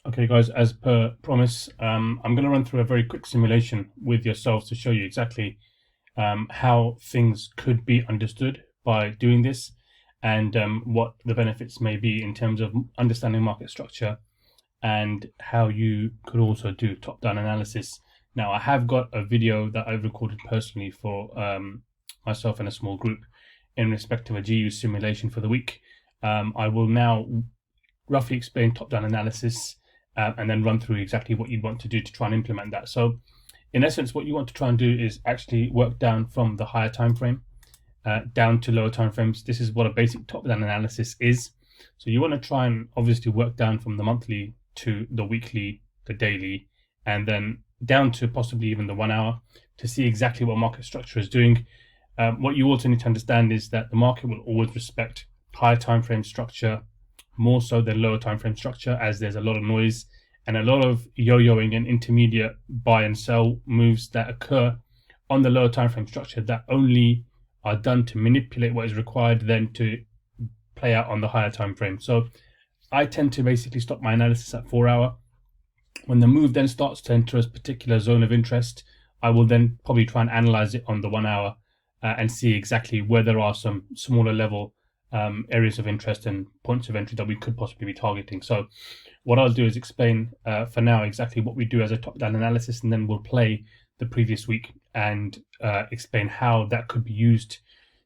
Okay guys, as per promise, I'm going to run through a very quick simulation with yourselves to show you exactly how things could be understood by doing this, and what the benefits may be in terms of understanding market structure, and how you could also do top-down analysis. Now, I have got a video that I've recorded personally for myself and a small group in respect of a GU simulation for the week. I will now roughly explain top-down analysis and then run through exactly what you'd want to do to try and implement that. So in essence, what you want to try and do is actually work down from the higher time frame down to lower time frames. This is what a basic top-down analysis is. So you want to try and obviously work down from the monthly to the weekly, the daily, and then down to possibly even the 1 hour to see exactly what market structure is doing. What you also need to understand is that the market will always respect higher time frame structure more so than lower time frame structure, as there's a lot of noise and a lot of yo-yoing and intermediate buy and sell moves that occur on the lower time frame structure that only are done to manipulate what is required then to play out on the higher time frame. So I tend to basically stop my analysis at 4 hour. When the move then starts to enter a particular zone of interest, I will then probably try and analyze it on the 1 hour and see exactly where there are some smaller level areas of interest and points of entry that we could possibly be targeting. So what I'll do is explain for now exactly what we do as a top-down analysis, and then we'll play the previous week and explain how that could be used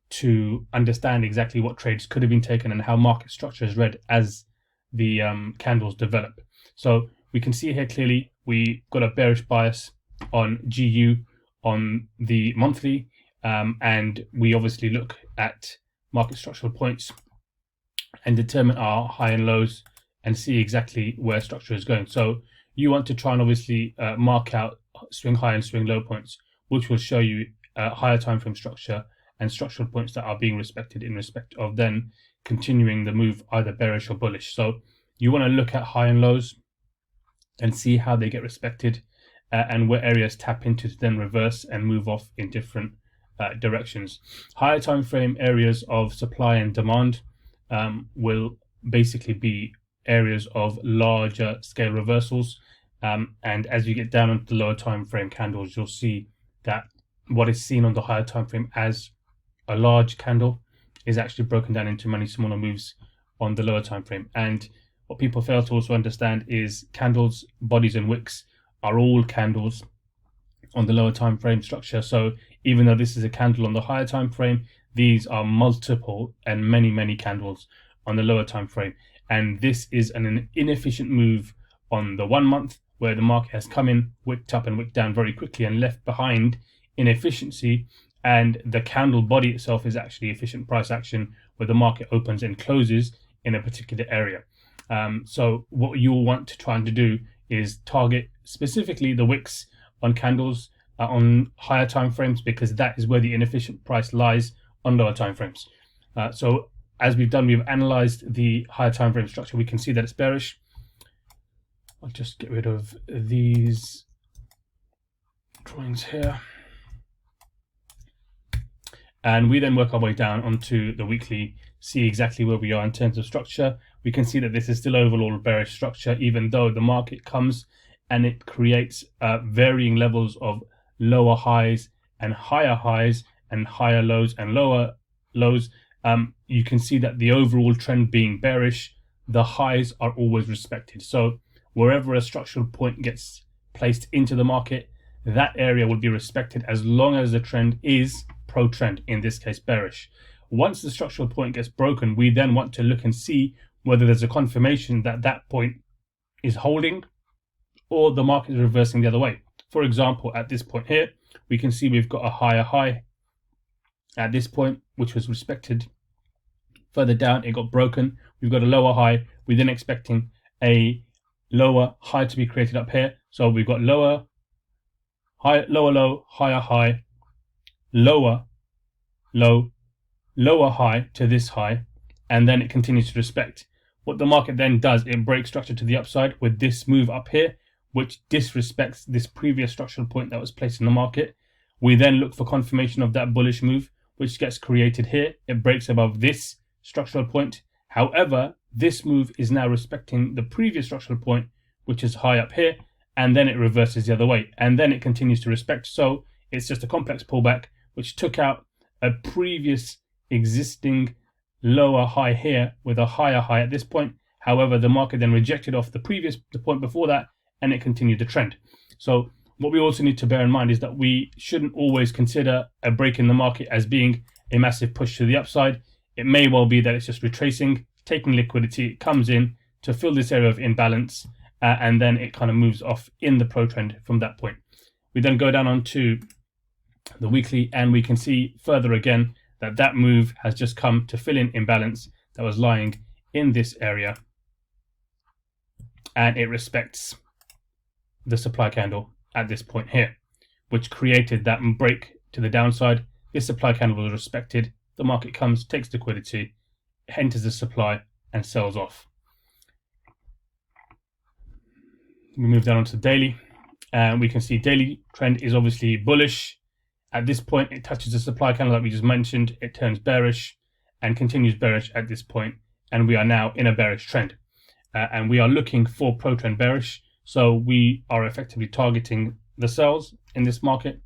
to understand exactly what trades could have been taken and how market structure is read as the candles develop. So we can see here clearly we got a bearish bias on GU on the monthly, and we obviously look at market structural points and determine our high and lows and see exactly where structure is going. So you want to try and obviously mark out swing high and swing low points, which will show you higher time frame structure and structural points that are being respected in respect of then continuing the move either bearish or bullish. So you want to look at high and lows and see how they get respected and where areas tap into to then reverse and move off in different directions. Higher time frame areas of supply and demand will basically be areas of larger scale reversals, and as you get down onto the lower time frame candles, you'll see that what is seen on the higher time frame as a large candle is actually broken down into many smaller moves on the lower time frame. And what people fail to also understand is candles, bodies, and wicks are all candles on the lower time frame structure. So even though this is a candle on the higher time frame, these are multiple and many candles on the lower time frame, and this is an inefficient move on the 1 month where the market has come in, wicked up and wicked down very quickly and left behind inefficiency, and the candle body itself is actually efficient price action where the market opens and closes in a particular area. So what you'll want to try to do is target specifically the wicks on candles on higher time frames, because that is where the inefficient price lies on lower time frames. So as we've done, we've analyzed the higher time frame structure. We can see that it's bearish. I'll just get rid of these drawings here. And we then work our way down onto the weekly, see exactly where we are in terms of structure. We can see that this is still overall bearish structure, even though the market comes and it creates varying levels of lower highs and higher lows and lower lows. You can see that the overall trend being bearish, the highs are always respected. So wherever a structural point gets placed into the market, that area will be respected as long as the trend is pro-trend, in this case bearish. Once the structural point gets broken, we then want to look and see whether there's a confirmation that that point is holding or the market is reversing the other way. For example, at this point here, we can see we've got a higher high at this point, which was respected. Further down, it got broken. We've got a lower high. We're then expecting a lower high to be created up here. So we've got lower high, lower low, higher high, lower low, lower high to this high, and then it continues to respect. What the market then does, it breaks structure to the upside with this move up here, which disrespects this previous structural point that was placed in the market. We then look for confirmation of that bullish move, which gets created here. It breaks above this structural point. However, this move is now respecting the previous structural point, which is high up here, and then it reverses the other way, and then it continues to respect. So it's just a complex pullback which took out a previous existing lower high here with a higher high at this point. However, the market then rejected off the point before that, and it continued the trend. So what we also need to bear in mind is that we shouldn't always consider a break in the market as being a massive push to the upside. It may well be that it's just retracing, taking liquidity, it comes in to fill this area of imbalance, and then it kind of moves off in the pro trend from that point. We then go down onto the weekly, and we can see further again that that move has just come to fill in imbalance that was lying in this area, and it respects the supply candle at this point here, which created that break to the downside. This supply candle was respected, the market comes, takes liquidity, enters the supply, and sells off. We move down onto daily, and we can see daily trend is obviously bullish. At this point, it touches the supply candle that we just mentioned, it turns bearish and continues bearish at this point, and we are now in a bearish trend. And we are looking for pro trend bearish, so we are effectively targeting the sells in this market.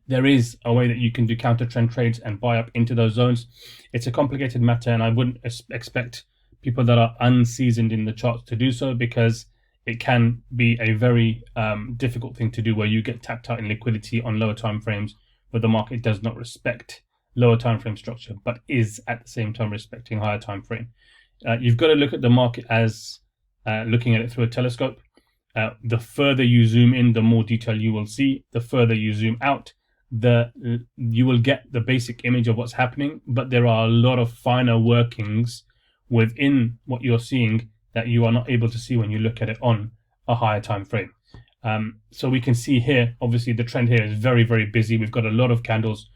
There is a way that you can do counter trend trades and buy up into those zones. It's a complicated matter, and I wouldn't expect people that are unseasoned in the charts to do so, because it can be a very difficult thing to do, where you get tapped out in liquidity on lower time frames where the market does not respect lower time frame structure but is at the same time respecting higher time frame. You've got to look at the market as looking at it through a telescope. The further you zoom in, the more detail you will see. The further you zoom out, you will get the basic image of what's happening, but there are a lot of finer workings within what you're seeing that you are not able to see when you look at it on a higher time frame. So we can see here, obviously the trend here is very, very busy. We've got a lot of candles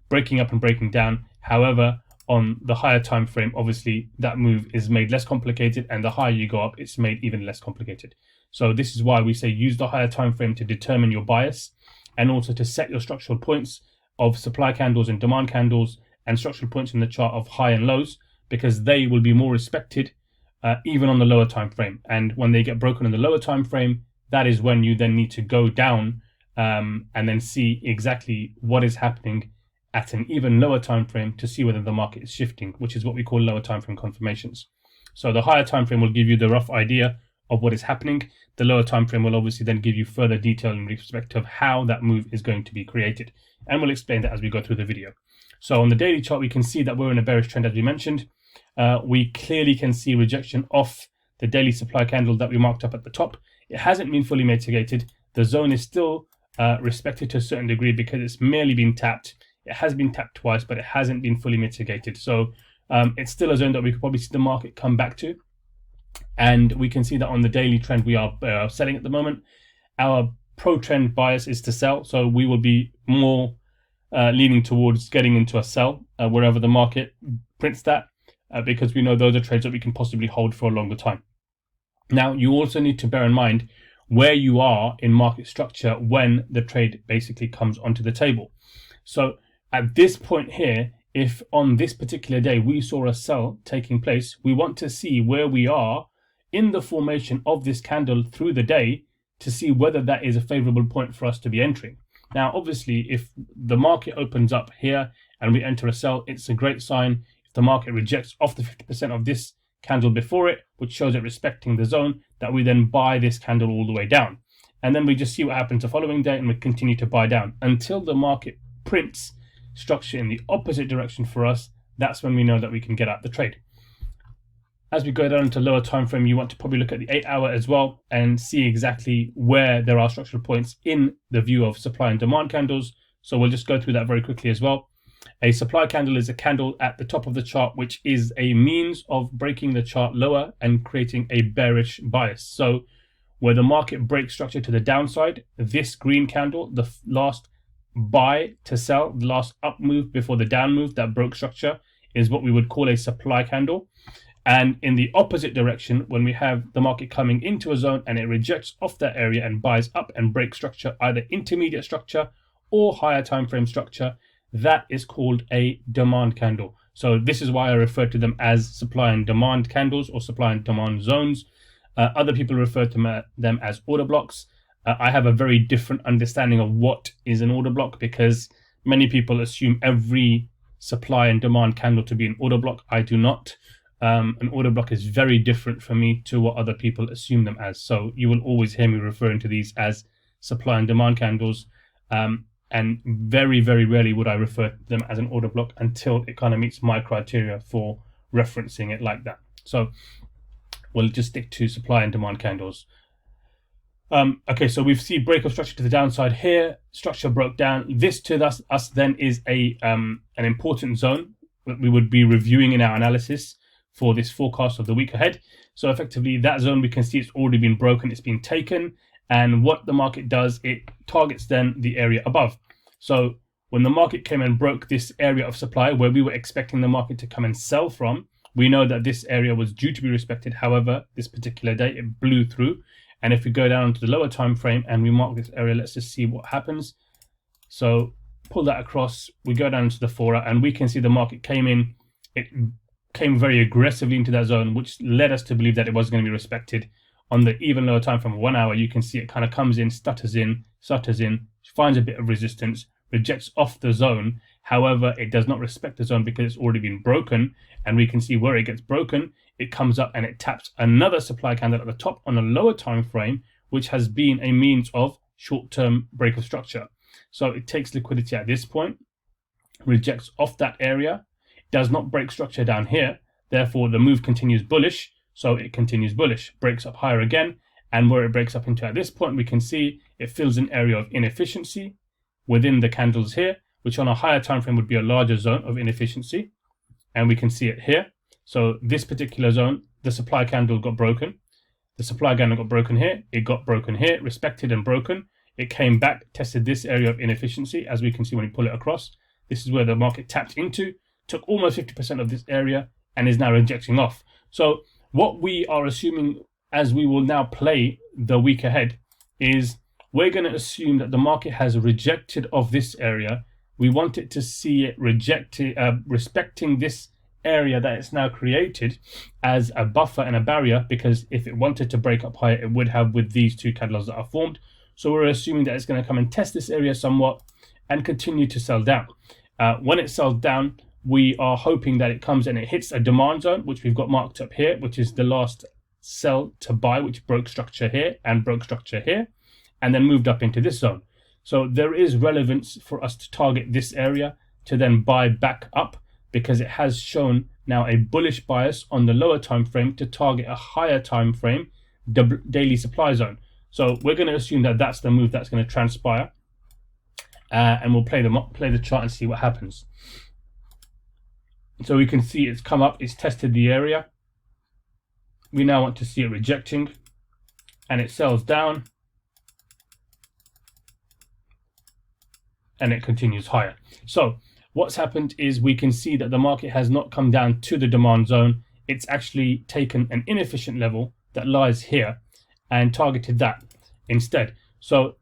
breaking up and breaking down. However, on the higher time frame, obviously that move is made less complicated, and the higher you go up, it's made even less complicated. So this is why we say use the higher time frame to determine your bias, and also to set your structural points of supply candles and demand candles, and structural points in the chart of high and lows, because they will be more respected even on the lower time frame. And when they get broken in the lower time frame, that is when you then need to go down and then see exactly what is happening at an even lower time frame to see whether the market is shifting, which is what we call lower time frame confirmations. So the higher time frame will give you the rough idea of what is happening. The lower time frame will obviously then give you further detail in respect of how that move is going to be created, and we'll explain that as we go through the video. So on the daily chart, we can see that we're in a bearish trend, as we mentioned. We clearly can see rejection off the daily supply candle that we marked up at the top. It hasn't been fully mitigated. The zone is still respected to a certain degree because it's merely been tapped. It has been tapped twice, but it hasn't been fully mitigated. So it's still a zone that we could probably see the market come back to. And we can see that on the daily trend, we are selling at the moment. Our pro trend bias is to sell. So we will be more leaning towards getting into a sell wherever the market prints that, because we know those are trades that we can possibly hold for a longer time. Now, you also need to bear in mind where you are in market structure when the trade basically comes onto the table. So at this point here, if on this particular day we saw a sell taking place, we want to see where we are in the formation of this candle through the day to see whether that is a favorable point for us to be entering. Now, obviously, if the market opens up here and we enter a sell, it's a great sign. If the market rejects off the 50% of this candle before it, which shows it respecting the zone, that we then buy this candle all the way down. And then we just see what happens the following day, and we continue to buy down until the market prints structure in the opposite direction for us. That's when we know that we can get out the trade. As we go down to lower time frame, you want to probably look at the 8-hour as well and see exactly where there are structural points in the view of supply and demand candles. So we'll just go through that very quickly as well. A supply candle is a candle at the top of the chart, which is a means of breaking the chart lower and creating a bearish bias. So where the market breaks structure to the downside, this green candle, the last buy to sell, the last up move before the down move that broke structure, is what we would call a supply candle. And in the opposite direction, when we have the market coming into a zone and it rejects off that area and buys up and breaks structure, either intermediate structure or higher time frame structure, that is called a demand candle. So this is why I refer to them as supply and demand candles or supply and demand zones. Other people refer to them as order blocks. I have a very different understanding of what is an order block, because many people assume every supply and demand candle to be an order block. I do not. An order block is very different for me to what other people assume them as. So you will always hear me referring to these as supply and demand candles. And very, very rarely would I refer to them as an order block until it kind of meets my criteria for referencing it like that. So we'll just stick to supply and demand candles. Okay, so we've seen break of structure to the downside here. Structure broke down. This to us then is an important zone that we would be reviewing in our analysis for this forecast of the week ahead. So effectively, that zone, we can see it's already been broken, it's been taken. And what the market does, it targets then the area above. So when the market came and broke this area of supply where we were expecting the market to come and sell from, we know that this area was due to be respected. However, this particular day, it blew through. And if we go down to the lower time frame and we mark this area, let's just see what happens. So pull that across, we go down to the 4 hour, and we can see the market came in. It came very aggressively into that zone, which led us to believe that it was going to be respected. On the even lower time frame, 1 hour, you can see it kind of comes in, stutters in, finds a bit of resistance, rejects off the zone. However, it does not respect the zone because it's already been broken. And we can see where it gets broken, it comes up and it taps another supply candle at the top on a lower time frame, which has been a means of short-term break of structure. So it takes liquidity at this point, rejects off that area, does not break structure down here. Therefore, the move continues bullish. So it continues bullish, breaks up higher again, and where it breaks up into at this point, we can see it fills an area of inefficiency within the candles here, which on a higher time frame would be a larger zone of inefficiency, and we can see it here. So this particular zone, the supply candle got broken. The supply candle got broken here, it got broken here, respected and broken. It came back, tested this area of inefficiency, as we can see when we pull it across. This is where the market tapped into, took almost 50% of this area, and is now rejecting off. So what we are assuming, as we will now play the week ahead, is we're going to assume that the market has rejected of this area. We want it to see it respecting this area that it's now created as a buffer and a barrier, because if it wanted to break up higher, it would have with these two candles that are formed. So we're assuming that it's going to come and test this area somewhat and continue to sell down. When it sells down, we are hoping that it comes and it hits a demand zone, which we've got marked up here, which is the last sell to buy, which broke structure here and broke structure here, and then moved up into this zone. So there is relevance for us to target this area to then buy back up, because it has shown now a bullish bias on the lower time frame to target a higher time frame daily supply zone. So we're going to assume that that's the move that's going to transpire, and we'll play the chart and see what happens. So we can see it's come up, it's tested the area. We now want to see it rejecting, and it sells down, and it continues higher. So what's happened is we can see that the market has not come down to the demand zone. It's actually taken an inefficient level that lies here and targeted that instead. So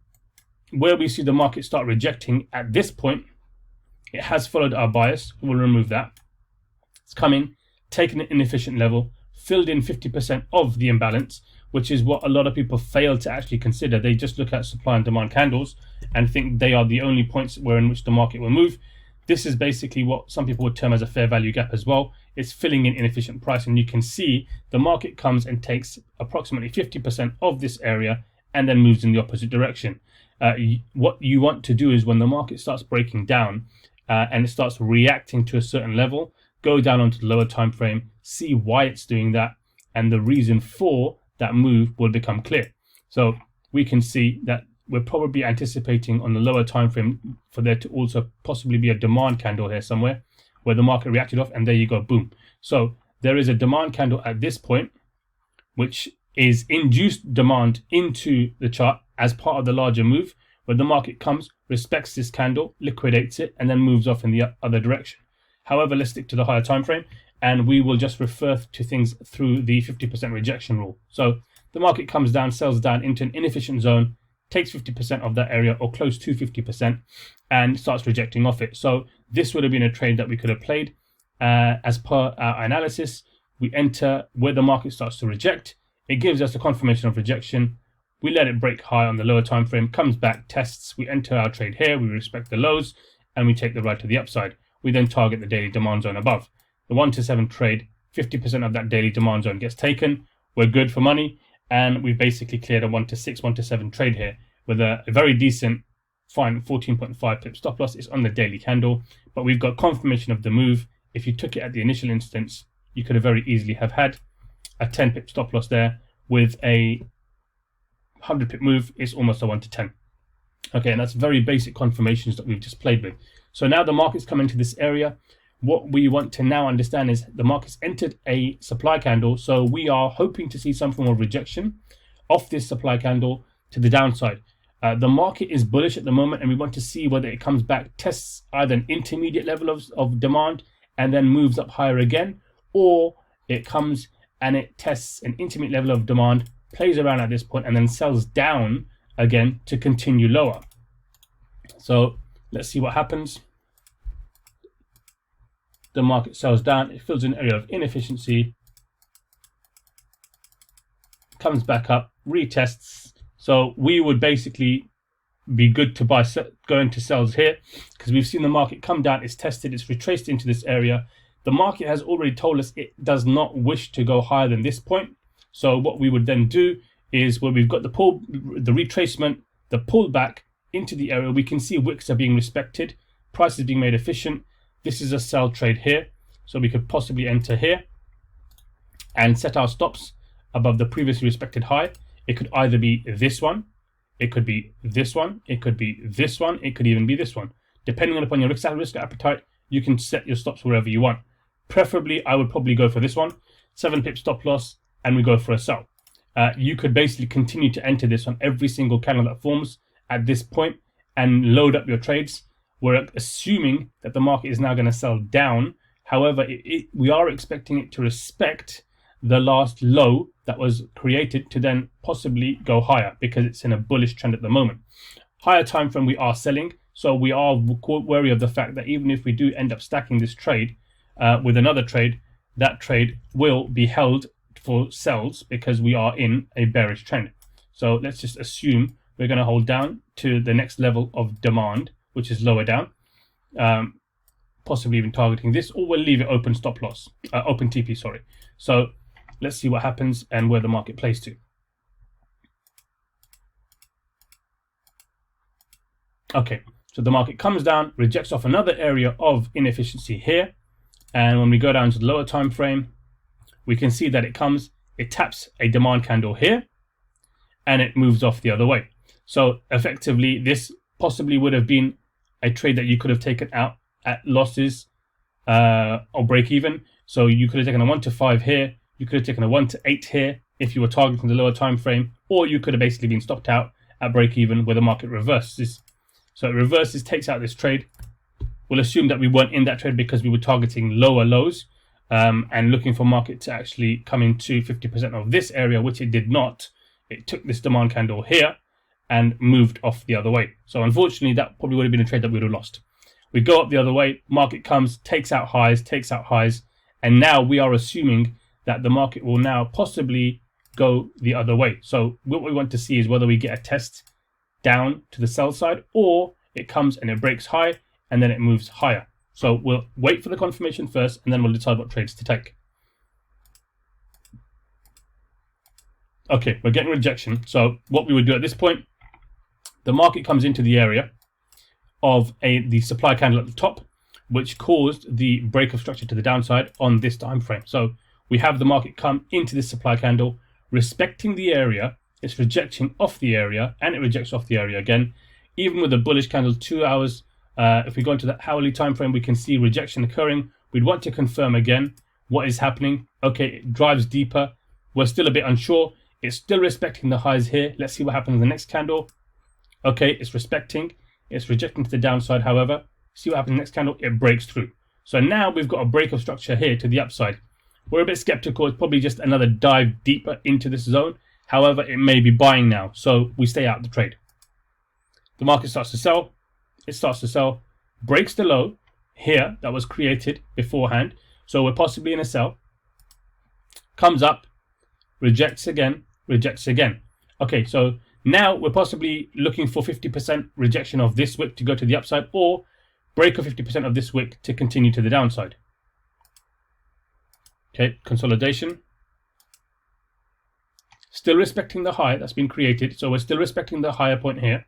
where we see the market start rejecting at this point, it has followed our bias. We'll remove that. It's come in, taken an inefficient level, filled in 50% of the imbalance, which is what a lot of people fail to actually consider. They just look at supply and demand candles and think they are the only points in which the market will move. This is basically what some people would term as a fair value gap as well. It's filling in inefficient price, and you can see the market comes and takes approximately 50% of this area and then moves in the opposite direction. What you want to do is when the market starts breaking down and it starts reacting to a certain level, go down onto the lower time frame, see why it's doing that, and the reason for that move will become clear. So we can see that we're probably anticipating on the lower time frame for there to also possibly be a demand candle here somewhere where the market reacted off, and there you go, boom. So there is a demand candle at this point, which is induced demand into the chart as part of the larger move, where the market comes, respects this candle, liquidates it, and then moves off in the other direction. However, let's stick to the higher time frame, and we will just refer to things through the 50% rejection rule. So the market comes down, sells down into an inefficient zone, takes 50% of that area or close to 50%, and starts rejecting off it. So this would have been a trade that we could have played. As per our analysis, we enter where the market starts to reject. It gives us a confirmation of rejection. We let it break high on the lower time frame, comes back, tests. We enter our trade here. We respect the lows, and we take the ride to the upside. We then target the daily demand zone above. The 1 to 7 trade, 50% of that daily demand zone gets taken. We're good for money, and we've basically cleared a 1 to 6, 1 to 7 trade here with a very decent, fine 14.5 pip stop loss. It's on the daily candle, but we've got confirmation of the move. If you took it at the initial instance, you could have very easily have had a 10 pip stop loss there. With a 100 pip move, it's almost a 1 to 10. Okay, and that's very basic confirmations that we've just played with. So now the market's come into this area. What we want to now understand is the market's entered a supply candle, so we are hoping to see some form of rejection off this supply candle to the downside. The market is bullish at the moment, and we want to see whether it comes back, tests either an intermediate level of demand and then moves up higher again, or it comes and it tests an intermediate level of demand, plays around at this point, and then sells down again to continue lower. So let's see what happens. The market sells down, it fills an area of inefficiency, comes back up, retests. So we would basically be good to buy, go into sells here, because we've seen the market come down, it's tested, it's retraced into this area. The market has already told us it does not wish to go higher than this point. So what we would then do is, where we've got the retracement, the pullback into the area, we can see wicks are being respected, price is being made efficient. This is a sell trade here, so we could possibly enter here and set our stops above the previously respected high. It could either be this one, it could be this one, it could be this one, it could even be this one. Depending upon your risk appetite, you can set your stops wherever you want. Preferably, I would probably go for this one, 7 pip stop loss, and we go for a sell. You could basically continue to enter this on every single candle that forms at this point and load up your trades. We're assuming that the market is now going to sell down. However, we are expecting it to respect the last low that was created to then possibly go higher, because it's in a bullish trend at the moment. Higher time frame, we are selling, so we are wary of the fact that even if we do end up stacking this trade with another trade, that trade will be held for sells because we are in a bearish trend. So let's just assume we're going to hold down to the next level of demand, which is lower down, possibly even targeting this, or we'll leave it open stop loss, open TP, sorry. So let's see what happens and where the market plays to. Okay, so the market comes down, rejects off another area of inefficiency here, and when we go down to the lower time frame, we can see that it taps a demand candle here, and it moves off the other way. So effectively, this possibly would have been a trade that you could have taken out at losses or break even. So you could have taken a 1 to 5 here, you could have taken a 1 to 8 here if you were targeting the lower time frame, or you could have basically been stopped out at break even where the market reverses. So it reverses, takes out this trade. We'll assume that we weren't in that trade because we were targeting lower lows and looking for market to actually come into 50% of this area, which it did not. It took this demand candle here and moved off the other way. So unfortunately, that probably would have been a trade that we would have lost. We go up the other way, market comes, takes out highs, and now we are assuming that the market will now possibly go the other way. So what we want to see is whether we get a test down to the sell side, or it comes and it breaks high and then it moves higher. So we'll wait for the confirmation first, and then we'll decide what trades to take. Okay, we're getting rejection. So what we would do at this point, the market comes into the area of the supply candle at the top, which caused the break of structure to the downside on this time frame. So we have the market come into this supply candle, respecting the area, it's rejecting off the area, and it rejects off the area again. Even with a bullish candle 2 hours, if we go into that hourly time frame, we can see rejection occurring. We'd want to confirm again what is happening. Okay, it drives deeper. We're still a bit unsure. It's still respecting the highs here. Let's see what happens in the next candle. Okay, it's respecting. It's rejecting to the downside, however. See what happens in the next candle. It breaks through. So now we've got a break of structure here to the upside. We're a bit skeptical. It's probably just another dive deeper into this zone. However, it may be buying now, so we stay out of the trade. The market starts to sell. It starts to sell. Breaks the low here that was created beforehand. So we're possibly in a sell. Comes up. rejects again, rejects again. Okay, so now we're possibly looking for 50% rejection of this wick to go to the upside, or break of 50% of this wick to continue to the downside. Okay, consolidation. Still respecting the high that's been created, so we're still respecting the higher point here.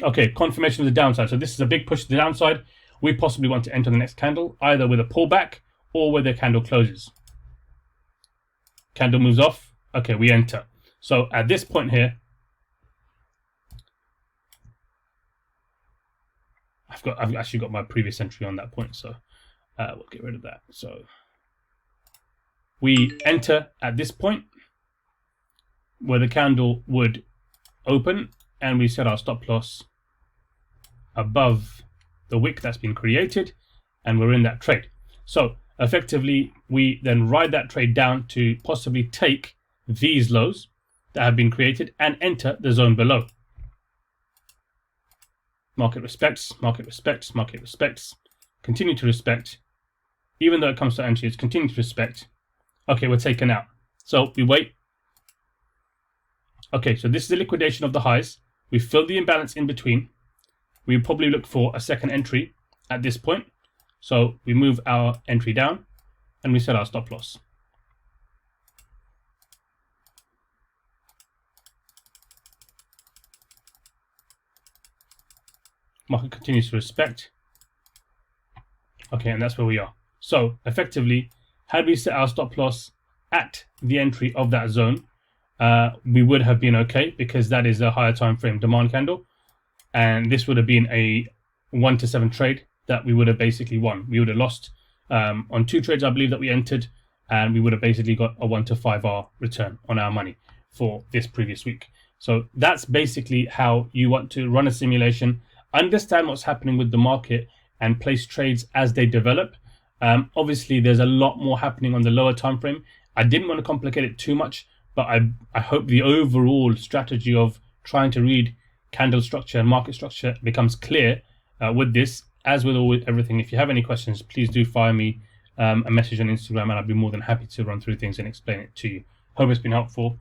Okay, confirmation of the downside. So this is a big push to the downside. We possibly want to enter the next candle, either with a pullback or where the candle closes. Candle moves off. Okay, we enter. So at this point here, I've actually got my previous entry on that point, so we'll get rid of that. So we enter at this point where the candle would open, and we set our stop loss above the wick that's been created, and we're in that trade. So effectively, we then ride that trade down to possibly take these lows that have been created and enter the zone below. Market respects, market respects, market respects, continue to respect. Even though it comes to entry, it's continue to respect. Okay, we're taken out. So we wait. Okay, so this is the liquidation of the highs. We fill the imbalance in between. We probably look for a second entry at this point. So we move our entry down and we set our stop loss. Market continues to respect. Okay, and that's where we are. So effectively, had we set our stop loss at the entry of that zone, we would have been okay, because that is a higher time frame demand candle, and this would have been a 1 to 7 trade that we would have basically won. We would have lost on 2 trades, I believe, that we entered, and we would have basically got a 1 to 5R return on our money for this previous week. So that's basically how you want to run a simulation, understand what's happening with the market, and place trades as they develop. Obviously, there's a lot more happening on the lower time frame. I didn't want to complicate it too much, but I hope the overall strategy of trying to read candle structure and market structure becomes clear with this. As with everything, if you have any questions, please do fire me a message on Instagram, and I'd be more than happy to run through things and explain it to you. Hope it's been helpful.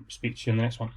Speak to you in the next one.